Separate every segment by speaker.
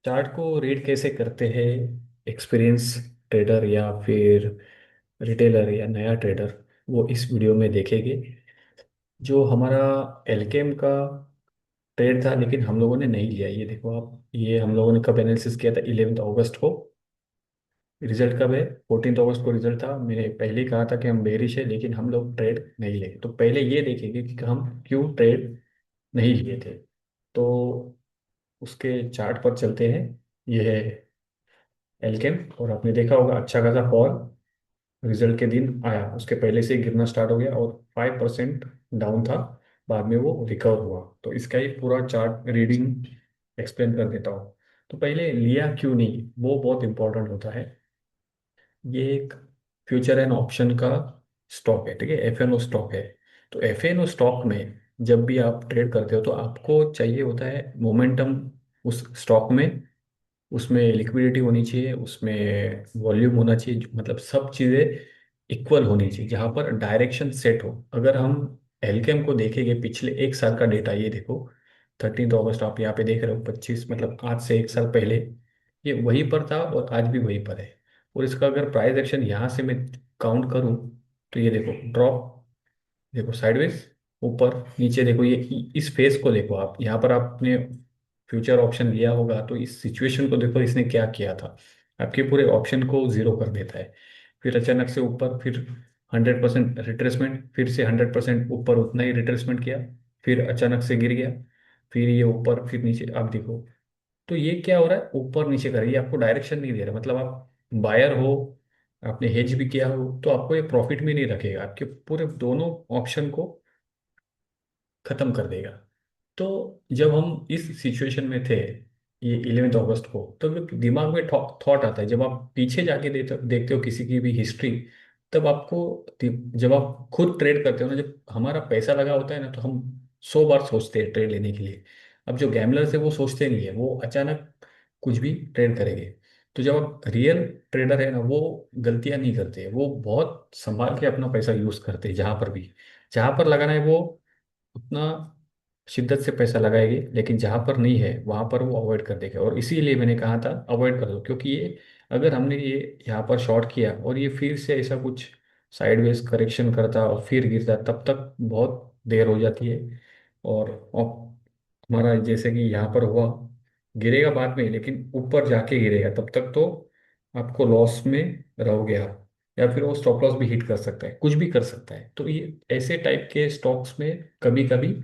Speaker 1: Chart को read कैसे करते हैं एक्सपीरियंस ट्रेडर या फिर रिटेलर या नया ट्रेडर, वो इस वीडियो में देखेंगे। जो हमारा एलकेएम का ट्रेड था लेकिन हम लोगों ने नहीं लिया, ये देखो आप, ये हम लोगों ने कब एनालिसिस किया था? 11 अगस्त को। रिजल्ट कब है? 14 अगस्त को रिजल्ट था। मैंने पहले ही कहा था कि हम बेरिश है लेकिन हम लोग ट्रेड नहीं ले, तो पहले ये देखेंगे कि हम क्यों ट्रेड नहीं लिए थे। तो उसके चार्ट पर चलते हैं। ये है एलकेम, और आपने देखा होगा अच्छा खासा फॉल रिजल्ट के दिन आया, उसके पहले से ही गिरना स्टार्ट हो गया और 5% डाउन था। बाद में वो रिकवर हुआ। तो इसका ही पूरा चार्ट रीडिंग एक्सप्लेन कर देता हूँ। तो पहले लिया क्यों नहीं, वो बहुत इंपॉर्टेंट होता है। ये एक फ्यूचर एंड ऑप्शन का स्टॉक है, ठीक है, एफएनओ स्टॉक है। तो एफएनओ स्टॉक में जब भी आप ट्रेड करते हो तो आपको चाहिए होता है मोमेंटम उस स्टॉक में। उसमें लिक्विडिटी होनी चाहिए, उसमें वॉल्यूम होना चाहिए, मतलब सब चीज़ें इक्वल होनी चाहिए जहाँ पर डायरेक्शन सेट हो। अगर हम एलकेएम को देखेंगे पिछले एक साल का डेटा, ये देखो 13 अगस्त आप यहाँ पे देख रहे हो, 25 मतलब आज से एक साल पहले ये वहीं पर था और आज भी वहीं पर है। और इसका अगर प्राइस एक्शन यहाँ से मैं काउंट करूँ तो ये देखो ड्रॉप, देखो साइडवेज, ऊपर नीचे, देखो ये इस फेस को देखो आप, यहाँ पर आपने फ्यूचर ऑप्शन लिया होगा तो इस सिचुएशन को देखो इसने क्या किया था। आपके पूरे ऑप्शन को जीरो कर देता है। फिर अचानक से ऊपर, फिर 100% रिट्रेसमेंट, फिर से 100% ऊपर उतना ही रिट्रेसमेंट किया, फिर अचानक से गिर गया, फिर ये ऊपर, फिर नीचे, आप देखो। तो ये क्या हो रहा है, ऊपर नीचे कर रहा है, ये आपको डायरेक्शन नहीं दे रहा। मतलब आप बायर हो, आपने हेज भी किया हो तो आपको ये प्रॉफिट में नहीं रखेगा, आपके पूरे दोनों ऑप्शन को खत्म कर देगा। तो जब हम इस सिचुएशन में थे, ये 11 अगस्त को, तो दिमाग में थॉट आता है, जब आप पीछे जाके देखते हो किसी की भी हिस्ट्री, तब आपको जब आप खुद ट्रेड करते हो ना, जब हमारा पैसा लगा होता है ना, तो हम 100 बार सोचते हैं ट्रेड लेने के लिए। अब जो गैमलर्स है वो सोचते नहीं है, वो अचानक कुछ भी ट्रेड करेंगे। तो जब आप रियल ट्रेडर है ना, वो गलतियां नहीं करते, वो बहुत संभाल के अपना पैसा यूज करते हैं। जहां पर भी, जहां पर लगाना है वो उतना शिद्दत से पैसा लगाएंगे, लेकिन जहां पर नहीं है वहां पर वो अवॉइड कर देगा। और इसीलिए मैंने कहा था अवॉइड कर दो, क्योंकि ये अगर हमने ये यहाँ पर शॉर्ट किया और ये फिर से ऐसा कुछ साइडवेज करेक्शन करता और फिर गिरता, तब तक बहुत देर हो जाती है। और हमारा जैसे कि यहाँ पर हुआ, गिरेगा बाद में लेकिन ऊपर जाके गिरेगा, तब तक तो आपको लॉस में रहोगे आप। या फिर वो स्टॉप लॉस भी हिट कर सकता है, कुछ भी कर सकता है। तो ये ऐसे टाइप के स्टॉक्स में कभी कभी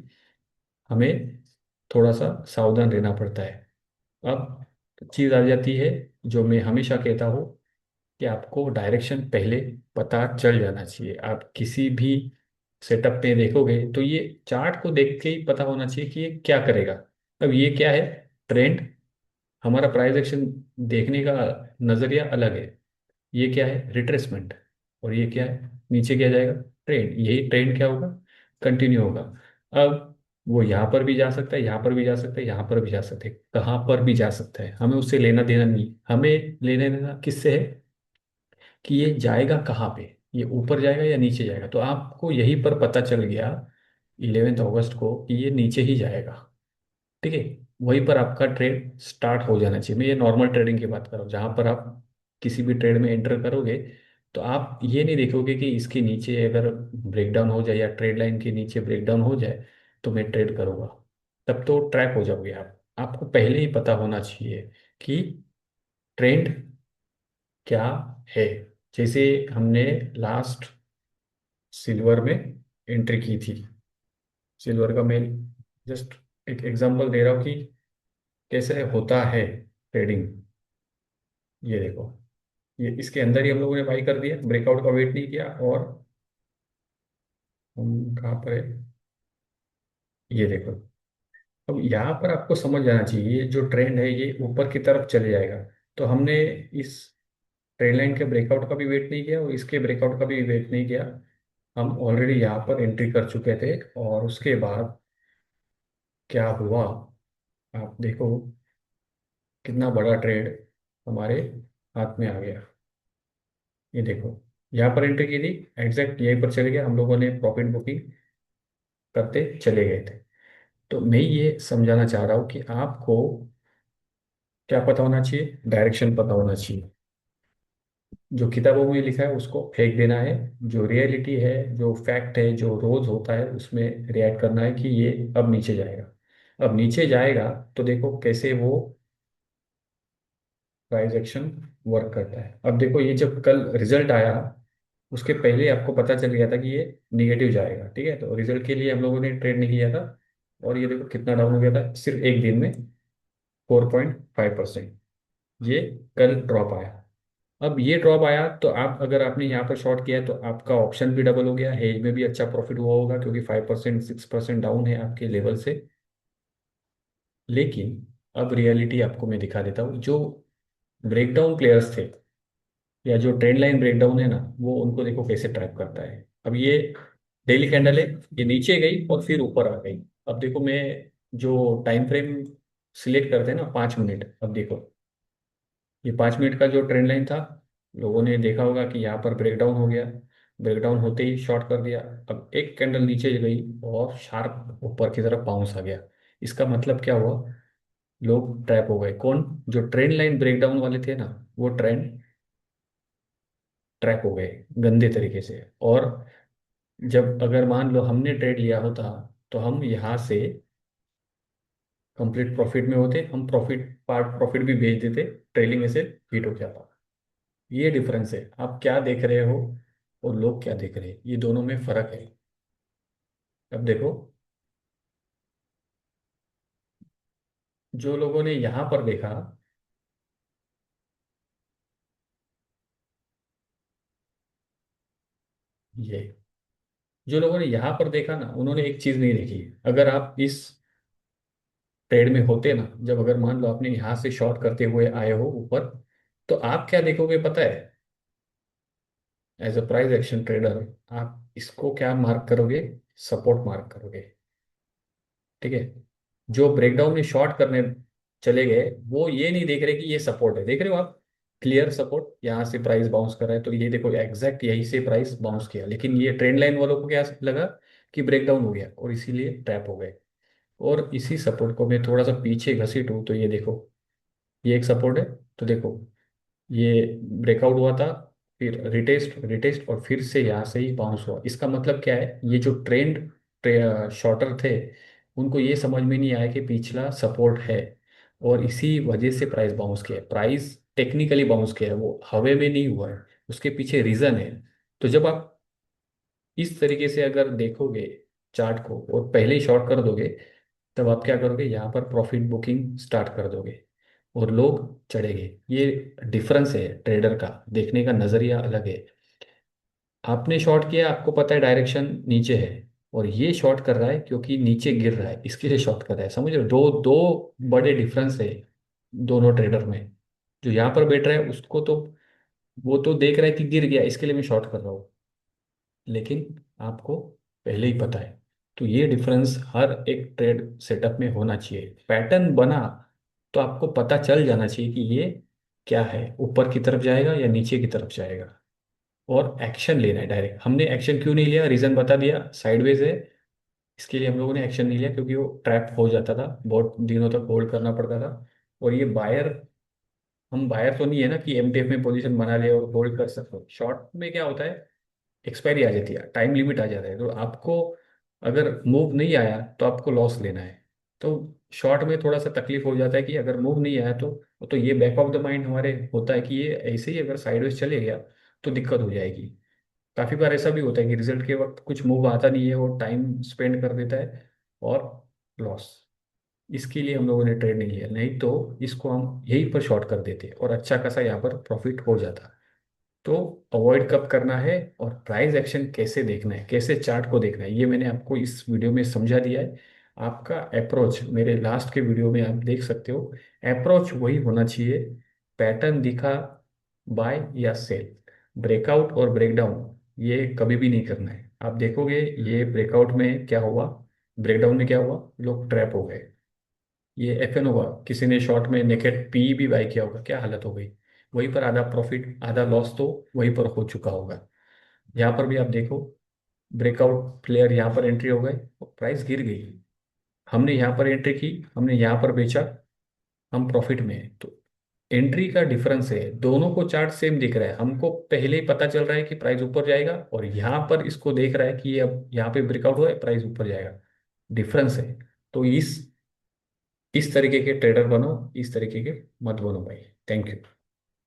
Speaker 1: हमें थोड़ा सा सावधान रहना पड़ता है। अब चीज़ आ जाती है जो मैं हमेशा कहता हूँ, कि आपको डायरेक्शन पहले पता चल जाना चाहिए। आप किसी भी सेटअप में देखोगे तो ये चार्ट को देख के ही पता होना चाहिए कि ये क्या करेगा। अब ये क्या है, ट्रेंड। हमारा प्राइस एक्शन देखने का नज़रिया अलग है। ये क्या है, रिट्रेसमेंट। और ये क्या है, नीचे क्या जाएगा, ट्रेंड। यही ट्रेंड क्या होगा, कंटिन्यू होगा। अब वो यहाँ पर भी जा सकता है, यहाँ पर भी जा सकता है, यहाँ पर भी जा सकता है, कहाँ पर भी जा सकता है, हमें उससे लेना देना नहीं। हमें लेना देना किससे है, कि ये जाएगा कहाँ पे, ये ऊपर जाएगा या नीचे जाएगा। तो आपको यहीं पर पता चल गया 11 अगस्त को कि ये नीचे ही जाएगा, ठीक है। वहीं पर आपका ट्रेड स्टार्ट हो जाना चाहिए। मैं ये नॉर्मल ट्रेडिंग की बात कर रहा हूँ, जहाँ पर आप किसी भी ट्रेड में एंटर करोगे तो आप ये नहीं देखोगे कि इसके नीचे अगर ब्रेकडाउन हो जाए या ट्रेड लाइन के नीचे ब्रेकडाउन हो जाए तो मैं ट्रेड करूँगा। तब तो ट्रैप हो जाओगे आप। आपको पहले ही पता होना चाहिए कि ट्रेंड क्या है। जैसे हमने लास्ट सिल्वर में एंट्री की थी। सिल्वर का मैं जस्ट एक एग्जांपल दे रहा हूँ कि कैसे होता है ट्रेडिंग। ये देखो, ये इसके अंदर ही हम लोगों ने बाई कर दिया, ब्रेकआउट का वेट नहीं किया, और हम कहाँ पर है, ये देखो। अब यहाँ पर आपको समझ जाना चाहिए ये जो ट्रेंड है ये ऊपर की तरफ चले जाएगा। तो हमने इस ट्रेंड लाइन के ब्रेकआउट का भी वेट नहीं किया और इसके ब्रेकआउट का भी वेट नहीं किया। हम ऑलरेडी यहाँ पर एंट्री कर चुके थे, और उसके बाद क्या हुआ, आप देखो कितना बड़ा ट्रेड हमारे हाथ में आ गया। ये देखो, यहाँ पर एंट्री की थी, एग्जैक्ट यहीं पर चले गए, हम लोगों ने प्रॉफिट बुकिंग करते चले गए थे। तो मैं ये समझाना चाह रहा हूँ कि आपको क्या पता होना चाहिए? डायरेक्शन पता होना चाहिए। जो किताबों में लिखा है उसको फेंक देना है। जो रियलिटी है, जो फैक्ट है, जो रोज होता है, उसमें रिएक्ट करना है कि ये अब नीचे जाएगा। अब नीचे जाएगा तो देखो कैसे वो प्राइस एक्शन वर्क करता है। अब देखो ये जब कल रिजल्ट आया, उसके पहले आपको पता चल गया था कि ये निगेटिव जाएगा, ठीक है। तो रिजल्ट के लिए हम लोगों ने ट्रेड नहीं किया था, और ये देखो कितना डाउन हो गया था सिर्फ एक दिन में, 4.5%। ये कल ड्रॉप आया। अब ये ड्रॉप आया तो आप, अगर आपने यहाँ पर शॉर्ट किया है तो आपका ऑप्शन भी डबल हो गया, हेज में भी अच्छा प्रॉफिट हुआ होगा, क्योंकि 5% 6% डाउन है आपके लेवल से। लेकिन अब रियलिटी आपको मैं दिखा देता हूँ। जो ब्रेकडाउन प्लेयर्स थे, या जो ट्रेंड लाइन ब्रेकडाउन है ना, वो उनको देखो कैसे ट्रैप करता है। अब ये डेली कैंडल है, ये नीचे गई और फिर ऊपर आ गई। अब देखो मैं जो टाइम फ्रेम सिलेक्ट करते हैं ना, 5 मिनट, अब देखो ये 5 मिनट का जो ट्रेंड लाइन था, लोगों ने देखा होगा कि यहाँ पर ब्रेकडाउन हो गया। ब्रेकडाउन होते ही शॉर्ट कर दिया। अब एक कैंडल नीचे गई और शार्प ऊपर की तरफ बाउंस आ गया। इसका मतलब क्या हुआ? लोग ट्रैप हो गए। कौन? जो ट्रेंड लाइन ब्रेकडाउन वाले थे ना, वो ट्रेंड ट्रैप हो गए गंदे तरीके से। और जब अगर मान लो हमने ट्रेड लिया होता, तो हम यहाँ से कंप्लीट प्रॉफिट में होते, हम प्रॉफिट, पार्ट प्रॉफिट भी बेच देते, ट्रेलिंग में से हिट हो जाता। ये डिफरेंस है, आप क्या देख रहे हो और लोग क्या देख रहे हैं, ये दोनों में फर्क है। अब देखो, जो लोगों ने यहाँ पर देखा, ये जो लोगों ने यहाँ पर देखा ना, उन्होंने एक चीज नहीं देखी। अगर आप इस ट्रेड में होते ना, जब अगर मान लो आपने यहाँ से शॉर्ट करते हुए आए हो ऊपर, तो आप क्या देखोगे पता है? As a price action trader, आप इसको क्या मार्क करोगे? सपोर्ट मार्क करोगे, ठीक है। जो ब्रेकडाउन में शॉर्ट करने चले गए, वो ये नहीं देख रहे कि ये सपोर्ट है। देख रहे हो आप? क्लियर सपोर्ट, यहाँ से प्राइस बाउंस कर रहा है, तो ये देखो एग्जैक्ट यहीं से प्राइस बाउंस किया। लेकिन ये ट्रेंड लाइन वालों को क्या लगा कि ब्रेकडाउन हो गया, और इसीलिए ट्रैप हो गए। और इसी सपोर्ट को मैं थोड़ा सा पीछे घसीटूं तो ये देखो, ये एक सपोर्ट है। तो देखो, ये ब्रेकआउट हुआ था, फिर रिटेस्ट रिटेस्ट, और फिर से यहाँ से ही बाउंस हुआ। इसका मतलब क्या है? ये जो ट्रेंड शॉर्टर थे, उनको ये समझ में नहीं आया कि पिछला सपोर्ट है, और इसी वजह से प्राइस बाउंस किया है। प्राइस टेक्निकली बाउंस किया है, वो हवा में नहीं हुआ है। उसके पीछे रीजन है। तो जब आप इस तरीके से अगर देखोगे चार्ट को और पहले ही शॉर्ट कर दोगे, तब आप क्या करोगे? यहाँ पर प्रॉफिट बुकिंग स्टार्ट कर दोगे और लोग चढ़ेंगे। ये डिफरेंस है, ट्रेडर का देखने का नजरिया अलग है। आपने शॉर्ट किया, आपको पता है डायरेक्शन नीचे है, और ये शॉर्ट कर रहा है क्योंकि नीचे गिर रहा है, इसके लिए शॉर्ट कर रहा है। समझ रहे हो? दो दो बड़े डिफरेंस है दोनों ट्रेडर में। जो यहाँ पर बैठ रहा है उसको तो, वो तो देख रहा है कि गिर गया, इसके लिए मैं शॉर्ट कर रहा हूँ। लेकिन आपको पहले ही पता है। तो ये डिफरेंस हर एक ट्रेड सेटअप में होना चाहिए। पैटर्न बना तो आपको पता चल जाना चाहिए कि ये क्या है, ऊपर की तरफ जाएगा या नीचे की तरफ जाएगा, और एक्शन लेना है डायरेक्ट। हमने एक्शन क्यों नहीं लिया? रीजन बता दिया, साइडवेज है, इसके लिए हम लोगों ने एक्शन नहीं लिया, क्योंकि वो ट्रैप हो जाता था, बहुत दिनों तक होल्ड करना पड़ता था। और ये बायर, हम बायर तो नहीं है ना कि एमटीएफ में पोजीशन बना ले और होल्ड कर सकते। शॉर्ट में क्या होता है? एक्सपायरी आ जाती है, टाइम लिमिट आ जाता है, तो आपको अगर मूव नहीं आया तो आपको लॉस लेना है। तो शॉर्ट में थोड़ा सा तकलीफ हो जाता है कि अगर मूव नहीं आया तो ये बैक ऑफ द माइंड हमारे होता है कि ये ऐसे ही अगर साइडवेज चले गया तो दिक्कत हो जाएगी। काफी बार ऐसा भी होता है कि रिजल्ट के वक्त कुछ मूव आता नहीं है, और टाइम स्पेंड कर देता है, और लॉस। इसके लिए हम लोगों ने ट्रेड नहीं लिया, नहीं तो इसको हम यहीं पर शॉर्ट कर देते और अच्छा खासा यहाँ पर प्रॉफिट हो जाता। तो अवॉइड कब करना है, और प्राइस एक्शन कैसे देखना है, कैसे चार्ट को देखना है, ये मैंने आपको इस वीडियो में समझा दिया है। आपका अप्रोच मेरे लास्ट के वीडियो में आप देख सकते हो। अप्रोच वही होना चाहिए, पैटर्न दिखा, बाय या सेल, ब्रेकआउट और ब्रेकडाउन ये कभी भी नहीं करना है। आप देखोगे ये ब्रेकआउट में क्या हुआ, ब्रेकडाउन में क्या हुआ, लोग ट्रैप हो गए। ये एफएन होगा, किसी ने शॉर्ट में नेकेट पी भी बाय किया होगा, क्या हालत हो गई। वहीं पर आधा प्रॉफिट आधा लॉस तो वहीं पर हो चुका होगा। यहाँ पर भी आप देखो, ब्रेकआउट प्लेयर यहाँ पर एंट्री हो गए, प्राइस गिर गई। हमने यहाँ पर एंट्री की, हमने यहाँ पर बेचा, हम प्रॉफिट में है। तो एंट्री का डिफरेंस है, दोनों को चार्ट सेम दिख रहा है, हमको पहले ही पता चल रहा है कि प्राइस ऊपर जाएगा, और यहाँ पर इसको देख रहा है कि ये अब यहाँ पे ब्रेकआउट हुआ है, प्राइस ऊपर जाएगा। डिफरेंस है। तो इस तरीके के ट्रेडर बनो, इस तरीके के मत बनो भाई। Thank you.